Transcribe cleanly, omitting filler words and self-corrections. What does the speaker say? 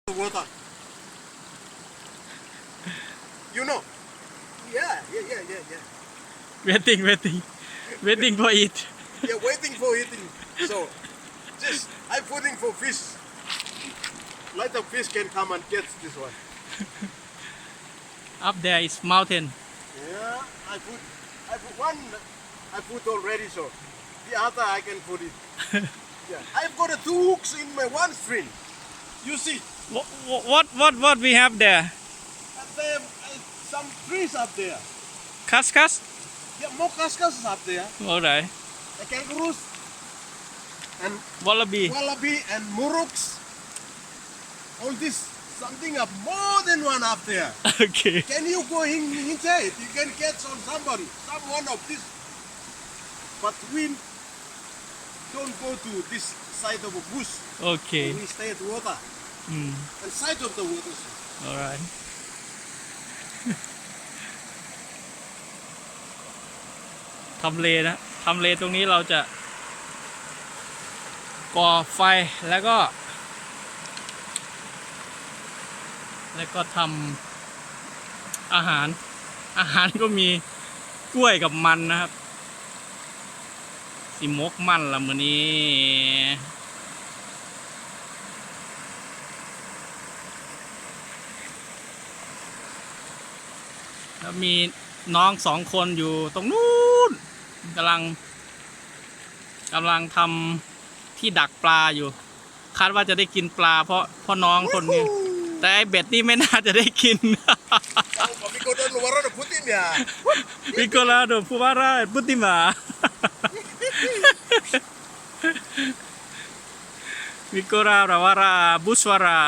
the water. You know? Yeah. Waiting for it. Yeah, waiting for eating. So, just I'm putting for fish. Let the fish can come and get this one. Up there is mountain. Yeah, I put one. I put already, so the other I can put it. Yeah, I've got two hooks in my one string. You see? What we have there? And there some trees up there. Cascas? Yeah, more cascas up there. Alright. The kangaroos and Wallaby. and muruks. All this something up more than one up there. Okay. Can you go inside? You can catch on someone of this. But we don't go to this side of a bush. Okay. We stay at water. And side of the water. Alright. ทำเลนะทำเลตรงนี้เราจะก่อไฟแล้วก็ทำอาหารก็มีกล้วยกับมันนะครับสิมกมันละมื้อนี้แล้วมีน้อง2 คนอยู่ตรงนู้นกำลังทำที่ดักปลาอยู่คาดว่าจะได้กินปลาเพราะน้องคนนี้แต่ไอเบ็ดนี่ไม่น่าจะได้กิน Picolado Puvara Putima Picola Rawara Buswara